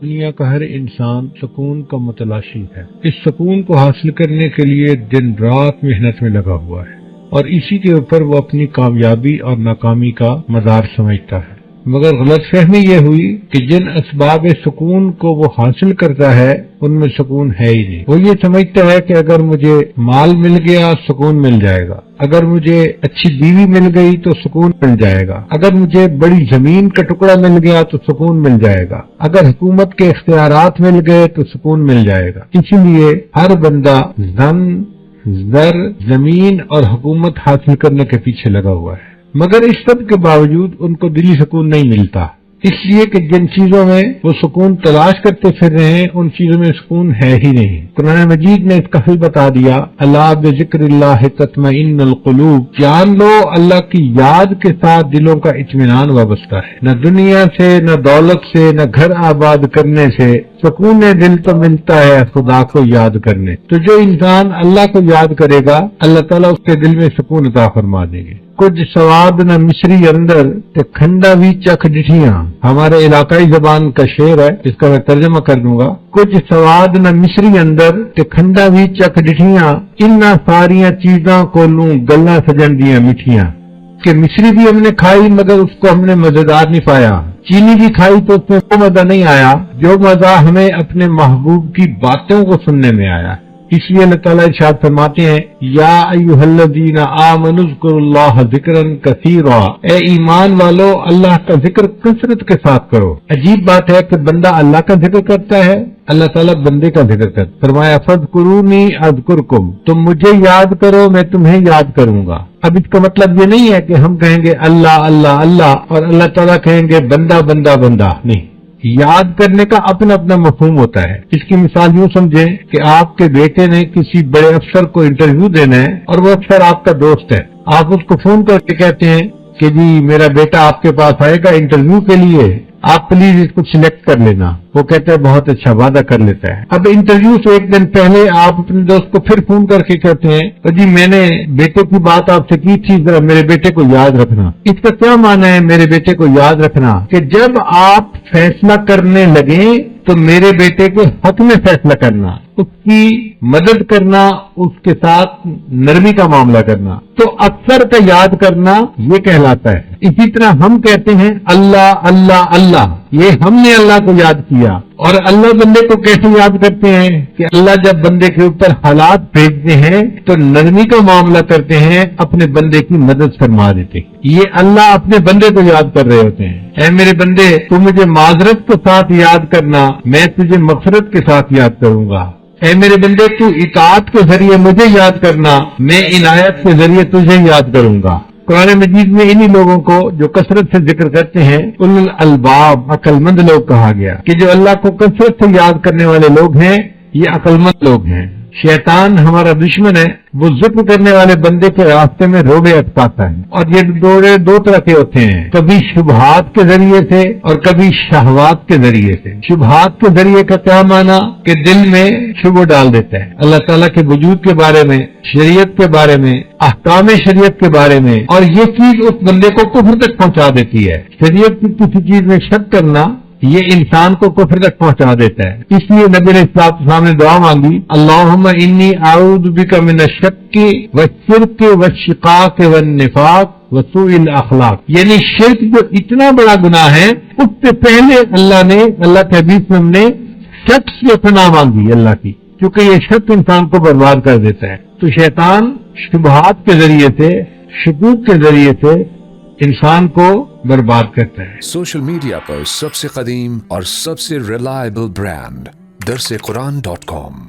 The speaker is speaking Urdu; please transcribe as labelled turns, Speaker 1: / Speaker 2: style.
Speaker 1: دنیا کا ہر انسان سکون کا متلاشی ہے۔ اس سکون کو حاصل کرنے کے لیے دن رات محنت میں لگا ہوا ہے اور اسی کے اوپر وہ اپنی کامیابی اور ناکامی کا مدار سمجھتا ہے۔ مگر غلط فہمی یہ ہوئی کہ جن اسباب سکون کو وہ حاصل کرتا ہے ان میں سکون ہے ہی نہیں۔ وہ یہ سمجھتا ہے کہ اگر مجھے مال مل گیا سکون مل جائے گا، اگر مجھے اچھی بیوی مل گئی تو سکون مل جائے گا، اگر مجھے بڑی زمین کا ٹکڑا مل گیا تو سکون مل جائے گا، اگر حکومت کے اختیارات مل گئے تو سکون مل جائے گا۔ اسی لیے ہر بندہ زر، زمین اور حکومت حاصل کرنے کے پیچھے لگا ہوا ہے، مگر اس سب کے باوجود ان کو دلی سکون نہیں ملتا، اس لیے کہ جن چیزوں میں وہ سکون تلاش کرتے پھر رہے ہیں ان چیزوں میں سکون ہے ہی نہیں۔ قرآن مجید نے اس کا حل بتا دیا، اللہ بذکر اللہ تطمئن القلوب، جان لو اللہ کی یاد کے ساتھ دلوں کا اطمینان وابستہ ہے۔ نہ دنیا سے، نہ دولت سے، نہ گھر آباد کرنے سے سکون دل تو ملتا ہے خدا کو یاد کرنے۔ تو جو انسان اللہ کو یاد کرے گا اللہ تعالیٰ اس کے دل میں سکون عطا فرما دیں گے۔ کچھ سواد نہ مصری اندر تے کھنڈا بھی چکھ ڈٹھیاں، ہمارے علاقائی زبان کا شعر ہے، اس کا میں ترجمہ کر دوں گا۔ کچھ سواد نہ مصری اندر تے کھنڈا بھی چکھ ڈٹھیاں، انہاں ساریاں چیزاں کو لوں گلاں سجن دیاں میٹھیاں۔ کہ مصری بھی ہم نے کھائی مگر اس کو ہم نے مزیدار نہیں پایا، چینی بھی کھائی تو اس میں وہ مزہ نہیں آیا جو مزہ ہمیں اپنے محبوب کی باتوں کو سننے میں آیا۔ اس لیے اللہ تعالیٰ ارشاد فرماتے ہیں، یا ایھا الذین آمنوا اذکروا اللہ ذکرا کثیرا، اے ایمان والو اللہ کا ذکر کثرت کے ساتھ کرو۔ عجیب بات ہے کہ بندہ اللہ کا ذکر کرتا ہے، اللہ تعالیٰ بندے کا ذکر کرتا ہے۔ فرمایا فاذکرونی اذکرکم، تم مجھے یاد کرو میں تمہیں یاد کروں گا۔ اب اس کا مطلب یہ نہیں ہے کہ ہم کہیں گے اللہ اللہ اللہ اور اللہ تعالیٰ کہیں گے بندہ بندہ بندہ، نہیں۔ یاد کرنے کا اپنا اپنا مفہوم ہوتا ہے۔ اس کی مثال یوں سمجھیں کہ آپ کے بیٹے نے کسی بڑے افسر کو انٹرویو دینا ہے اور وہ افسر آپ کا دوست ہے، آپ اس کو فون کر کے کہتے ہیں کہ جی میرا بیٹا آپ کے پاس آئے گا انٹرویو کے لیے، آپ پلیز اس کو سلیکٹ کر لینا۔ وہ کہتا ہے بہت اچھا، وعدہ کر لیتا ہے۔ اب انٹرویو سے ایک دن پہلے آپ اپنے دوست کو پھر فون کر کے کہتے ہیں جی میں نے بیٹے کی بات آپ سے کی تھی، ذرا میرے بیٹے کو یاد رکھنا۔ اس کا کیا معنی ہے میرے بیٹے کو یاد رکھنا؟ کہ جب آپ فیصلہ کرنے لگیں تو میرے بیٹے کے حق میں فیصلہ کرنا، اس کی مدد کرنا، اس کے ساتھ نرمی کا معاملہ کرنا، تو اکثر کا یاد کرنا یہ کہلاتا ہے۔ اسی طرح ہم کہتے ہیں اللہ اللہ اللہ، یہ ہم نے اللہ کو یاد کیا۔ اور اللہ بندے کو کیسے یاد کرتے ہیں کہ اللہ جب بندے کے اوپر حالات بھیجتے ہیں تو نرمی کا معاملہ کرتے ہیں، اپنے بندے کی مدد فرما دیتے ہیں۔ یہ اللہ اپنے بندے کو یاد کر رہے ہوتے ہیں، اے میرے بندے تو مجھے معذرت کے ساتھ یاد کرنا، میں تجھے مغفرت کے ساتھ یاد کروں گا۔ اے میرے بندے تو اطاعت کے ذریعے مجھے یاد کرنا، میں عنایت کے ذریعے تجھے یاد کروں گا۔ قرآن مجید میں انہی لوگوں کو جو کثرت سے ذکر کرتے ہیں اولو الالباب، عقل مند لوگ کہا گیا، کہ جو اللہ کو کثرت سے یاد کرنے والے لوگ ہیں یہ عقل مند لوگ ہیں۔ شیطان ہمارا دشمن ہے، وہ ذکر کرنے والے بندے کے راستے میں روڑے اٹکاتا ہے، اور یہ روڑے دو طرح کے ہوتے ہیں، کبھی شبہات کے ذریعے سے اور کبھی شہوات کے ذریعے سے۔ شبہات کے ذریعے کا کیا معنی کہ دل میں شبہ ڈال دیتا ہے اللہ تعالیٰ کے وجود کے بارے میں، شریعت کے بارے میں، احکام شریعت کے بارے میں، اور یہ چیز اس بندے کو کفر تک پہنچا دیتی ہے۔ شریعت کی کسی چیز میں شک کرنا یہ انسان کو کفر تک پہنچا دیتا ہے۔ اس لیے نبی علیہ السلام نے دعا مانگی، اللہم انی اعوذ بک من الشک والشرک والشقاق والنفاق وسوء الاخلاق، یعنی شرک جو اتنا بڑا گناہ ہے اس سے پہلے اللہ کے حبیب سے ہم نے شک سے پناہ مانگی اللہ کی، کیونکہ یہ شک انسان کو برباد کر دیتا ہے۔ تو شیطان شبہات کے ذریعے سے، شکوک کے ذریعے سے انسان کو برباد کرتا ہے۔
Speaker 2: سوشل میڈیا پر سب سے قدیم اور سب سے ریلائبل برانڈ درسقرآن.com